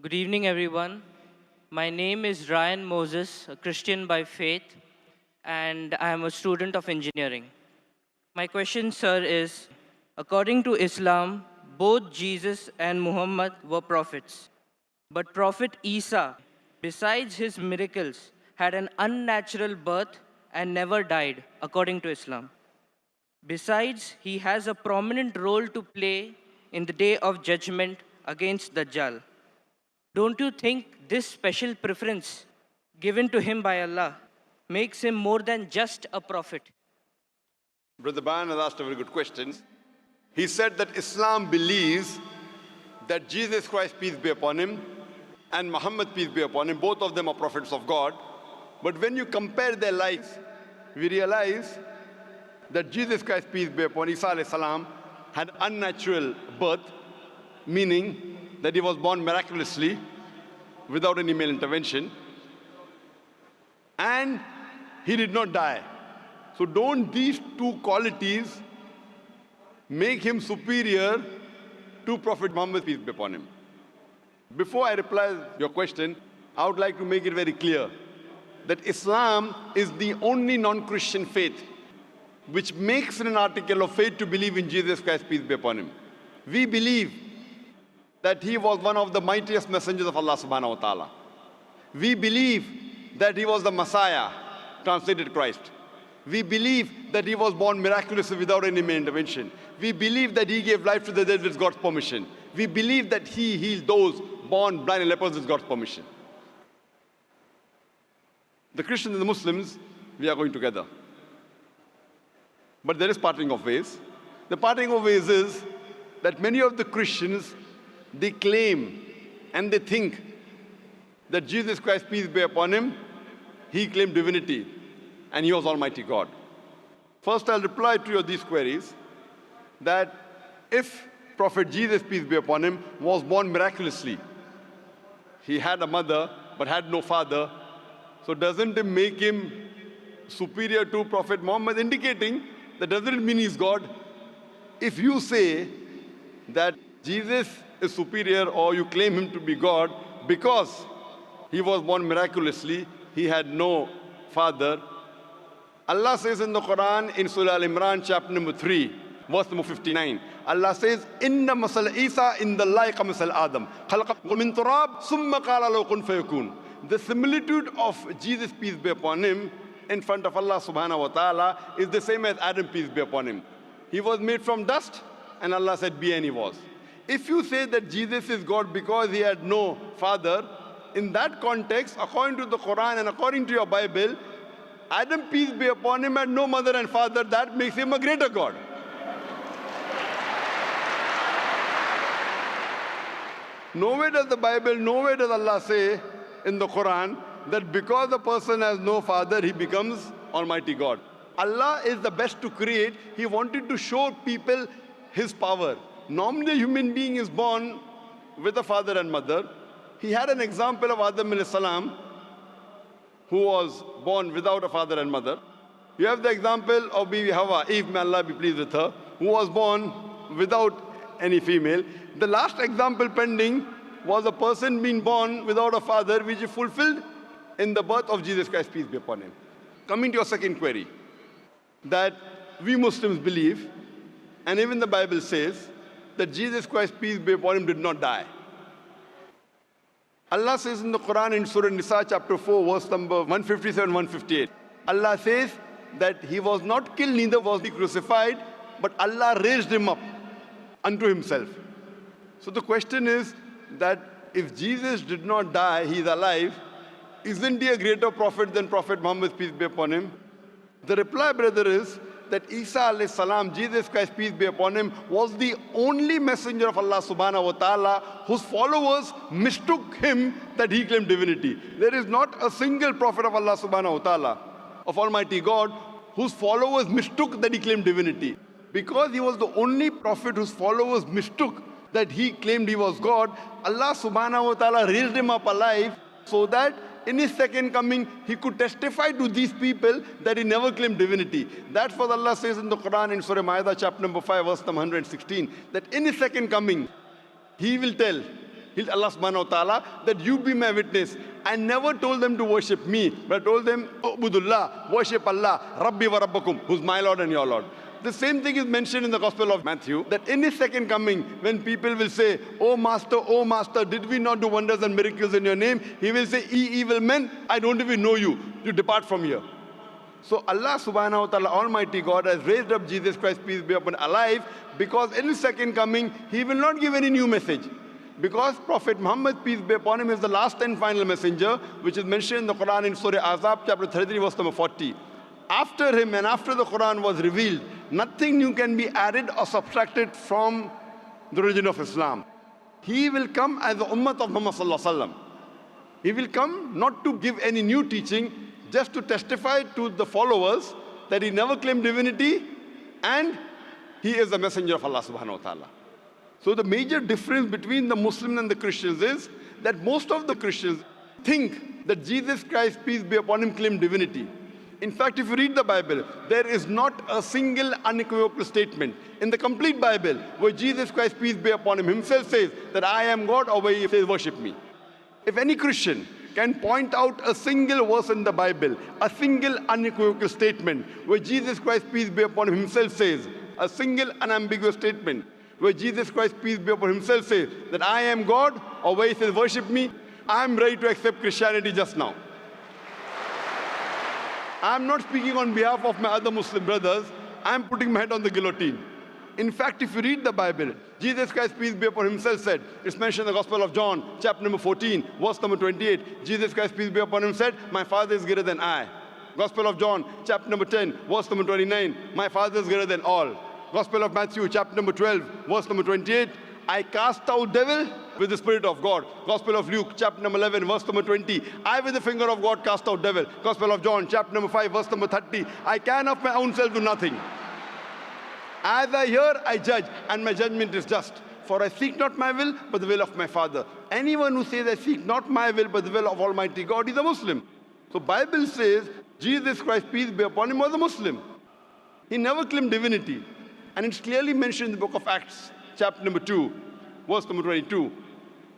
Good evening, everyone. My name is Ryan Moses, a Christian by faith, and I am a student of engineering. My question, sir, is according to Islam, both Jesus and Muhammad were prophets. But Prophet Isa, besides his miracles, had an unnatural birth and never died, according to Islam. Besides, he has a prominent role to play in the day of judgment against Dajjal. Don't you think this special preference given to him by Allah makes him more than just a prophet? Brother Bayan has asked a very good question. He said that Islam believes that Jesus Christ, peace be upon him, and Muhammad, peace be upon him, both of them are prophets of God. But when you compare their lives, we realize that Jesus Christ, peace be upon Isa alayhi salam, had unnatural birth, meaning that he was born miraculously without any male intervention, and he did not die. So don't these two qualities make him superior to Prophet Muhammad, peace be upon him? Before I reply your question, I would like to make it very clear that Islam is the only non-Christian faith which makes it an article of faith to believe in Jesus Christ, peace be upon him. We believe that he was one of the mightiest messengers of Allah subhanahu wa ta'ala. We believe that he was the Messiah, translated Christ. We believe that he was born miraculously without any male intervention. We believe that he gave life to the dead with God's permission. We believe that he healed those born blind and lepers with God's permission. The Christians and the Muslims, we are going together. But there is parting of ways. The parting of ways is that many of the Christians, they claim and they think that Jesus Christ, peace be upon him, he claimed divinity and he was Almighty God. First, I'll reply to these queries that if Prophet Jesus, peace be upon him, was born miraculously, he had a mother but had no father, so doesn't it make him superior to Prophet Muhammad, indicating that doesn't mean he's God? If you say that Jesus is superior or you claim him to be God because he was born miraculously, he had no father. Allah says in the Quran in Surah Al-Imran chapter number 3, verse number 59, Allah says, Inna masal Isa indallahi kamasal Adam, khalaqahu min turab, summa qala lahu kun fayakun. The similitude of Jesus, peace be upon him, in front of Allah subhanahu wa ta'ala is the same as Adam, peace be upon him. He was made from dust and Allah said be, and he was. If you say that Jesus is God because he had no father, in that context, according to the Quran and according to your Bible, Adam, peace be upon him, had no mother and father. That makes him a greater God. Nowhere does the Bible, nowhere does Allah say in the Quran that because a person has no father, he becomes Almighty God. Allah is the best to create. He wanted to show people his power. Normally, a human being is born with a father and mother. He had an example of Adam alayhi salam, who was born without a father and mother. You have the example of Bibi Hawa, Eve, may Allah be pleased with her, who was born without any female. The last example pending was a person being born without a father, which is fulfilled in the birth of Jesus Christ, peace be upon him. Coming to your second query, that we Muslims believe, and even the Bible says, that Jesus Christ, peace be upon him, did not die. Allah says in the Quran in Surah Nisa chapter 4, verse number 157, 158, Allah says that he was not killed, neither was he crucified, but Allah raised him up unto himself. So the question is that if Jesus did not die, he is alive, isn't he a greater prophet than Prophet Muhammad, peace be upon him? The reply, brother, is that Isa alayhi salam, Jesus Christ, peace be upon him, was the only messenger of Allah subhanahu wa ta'ala whose followers mistook him that he claimed divinity. There is not a single prophet of Allah subhanahu wa ta'ala, of Almighty God, whose followers mistook that he claimed divinity. Because he was the only prophet whose followers mistook that he claimed he was God, Allah subhanahu wa ta'ala raised him up alive so that in his second coming, he could testify to these people that he never claimed divinity. That's what Allah says in the Quran in Surah Ma'idah chapter number 5, verse number 116, that in his second coming, he will tell Allah subhanahu wa ta'ala, that you be my witness. I never told them to worship me, but I told them, Ubudullah, worship Allah, Rabbi wa Rabbakum, who's my Lord and your Lord. The same thing is mentioned in the Gospel of Matthew, that in his second coming, when people will say, oh Master, did we not do wonders and miracles in your name? He will say, ye evil men, I don't even know you. You depart from here. So Allah subhanahu wa ta'ala, Almighty God, has raised up Jesus Christ, peace be upon him, alive, because in his second coming, he will not give any new message. Because Prophet Muhammad, peace be upon him, is the last and final messenger, which is mentioned in the Quran in Surah Azab, chapter 33, verse number 40. After him and after the Quran was revealed, nothing new can be added or subtracted from the religion of Islam. He will come as the ummah of Muhammad sallallahu alaihi wasallam. He will come not to give any new teaching, just to testify to the followers that he never claimed divinity and he is the messenger of Allah subhanahu wa ta'ala. So the major difference between the Muslims and the Christians is that most of the Christians think that Jesus Christ, peace be upon him, claimed divinity. In fact, if you read the Bible, there is not a single unequivocal statement in the complete Bible where Jesus Christ, peace be upon him, himself says that I am God, or where he says worship me. If any Christian can point out a single verse in the Bible, a single unequivocal statement where Jesus Christ, peace be upon him, himself says, a single unambiguous statement where Jesus Christ, peace be upon him, himself says that I am God, or where he says worship me, I am ready to accept Christianity just now. I am not speaking on behalf of my other Muslim brothers. I am putting my head on the guillotine. In fact, if you read the Bible, Jesus Christ, peace be upon him, himself said, it's mentioned in the Gospel of John, chapter number 14, verse number 28. Jesus Christ, peace be upon him, said, my Father is greater than I. Gospel of John, chapter number 10, verse number 29, my Father is greater than all. Gospel of Matthew, chapter number 12, verse number 28, I cast out devil with the Spirit of God. Gospel of Luke, chapter number 11, verse number 20, I with the finger of God cast out devil. Gospel of John, chapter number 5, verse number 30, I can of my own self do nothing. As I hear, I judge, and my judgment is just. For I seek not my will, but the will of my Father. Anyone who says, I seek not my will, but the will of Almighty God, is a Muslim. So Bible says, Jesus Christ, peace be upon him, was a Muslim. He never claimed divinity. And it's clearly mentioned in the book of Acts, chapter number 2, verse number 22.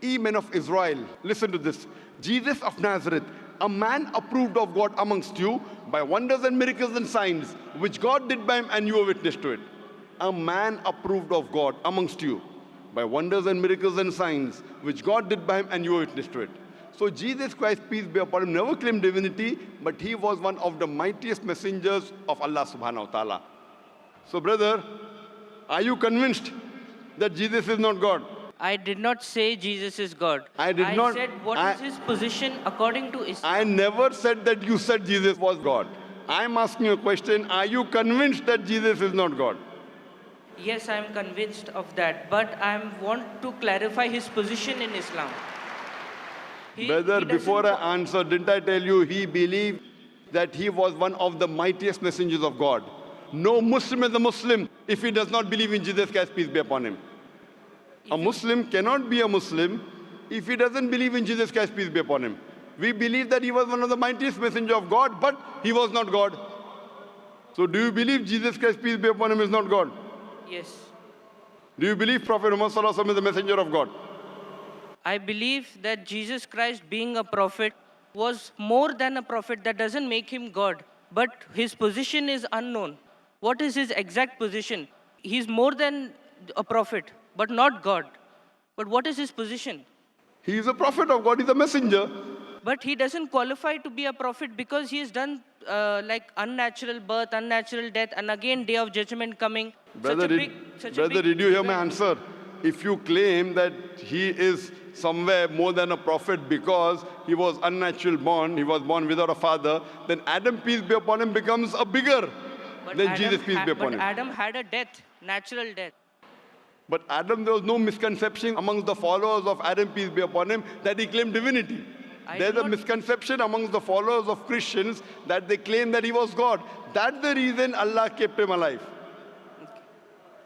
Ye men of Israel, listen to this. Jesus of Nazareth, a man approved of God amongst you by wonders and miracles and signs, which God did by him, and you are witness to it. A man approved of God amongst you by wonders and miracles and signs, which God did by him, and you are witness to it. So Jesus Christ, peace be upon him, never claimed divinity, but he was one of the mightiest messengers of Allah subhanahu wa ta'ala. So brother, are you convinced that Jesus is not God? I did not say Jesus is God. I said what is his position according to Islam. I never said that you said Jesus was God. I'm asking you a question. Are you convinced that Jesus is not God? Yes, I am convinced of that, but I want to clarify his position in Islam. Brother, before I answer, didn't I tell you he believed that he was one of the mightiest messengers of God? No Muslim is a Muslim if he does not believe in Jesus Christ, peace be upon him. A Muslim cannot be a Muslim if he doesn't believe in Jesus Christ, peace be upon him. We believe that he was one of the mightiest messengers of God, but he was not God. So do you believe Jesus Christ, peace be upon him, is not God? Yes. Do you believe Prophet Muhammad sallallahu alaihi wasallam is the messenger of God? I believe that Jesus Christ, being a prophet, was more than a prophet. That doesn't make him God, but his position is unknown. What is his exact position? He's more than a prophet, but not God. But what is his position? He is a prophet of God, he's a messenger. But he doesn't qualify to be a prophet because he has done like unnatural birth, unnatural death, and again day of judgment coming. Brother, did you hear my answer? If you claim that he is somewhere more than a prophet because he was unnatural born, he was born without a father, then Adam, peace be upon him, becomes a bigger than Jesus, peace be upon him. But Adam had a death, natural death. But Adam, there was no misconception amongst the followers of Adam, peace be upon him, that he claimed divinity. There's a misconception amongst the followers of Christians that they claim that he was God. That's the reason Allah kept him alive.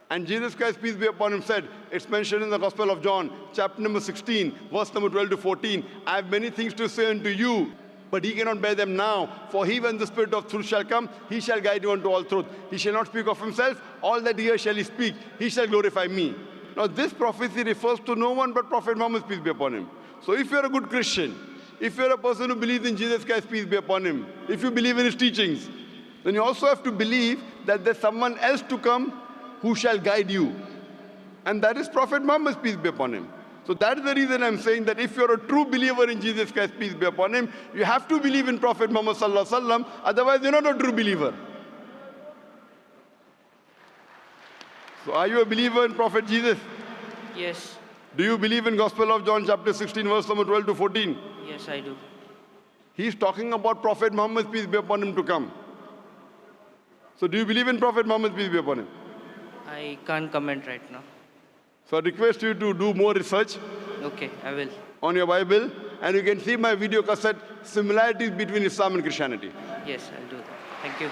And Jesus Christ, peace be upon him, said, it's mentioned in the Gospel of John, chapter number 16, verse number 12 to 14, I have many things to say unto you, but he cannot bear them now. For he, when the Spirit of truth shall come, he shall guide you unto all truth. He shall not speak of himself, all that he hears shall he speak. He shall glorify me. Now this prophecy refers to no one but Prophet Muhammad, peace be upon him. So if you're a good Christian, if you're a person who believes in Jesus Christ, peace be upon him, if you believe in his teachings, then you also have to believe that there's someone else to come who shall guide you. And that is Prophet Muhammad, peace be upon him. So that is the reason I'm saying that if you're a true believer in Jesus Christ, peace be upon him, you have to believe in Prophet Muhammad sallallahu alaihi wasallam, otherwise you're not a true believer. So are you a believer in Prophet Jesus? Yes. Do you believe in Gospel of John chapter 16 verse number 12 to 14? Yes, I do. He's talking about Prophet Muhammad, peace be upon him, to come. So do you believe in Prophet Muhammad, peace be upon him? I can't comment right now. So I request you to do more research Okay, I will. on your Bible, and you can see my video cassette, similarities between Islam and Christianity. Yes, I'll do that. Thank you.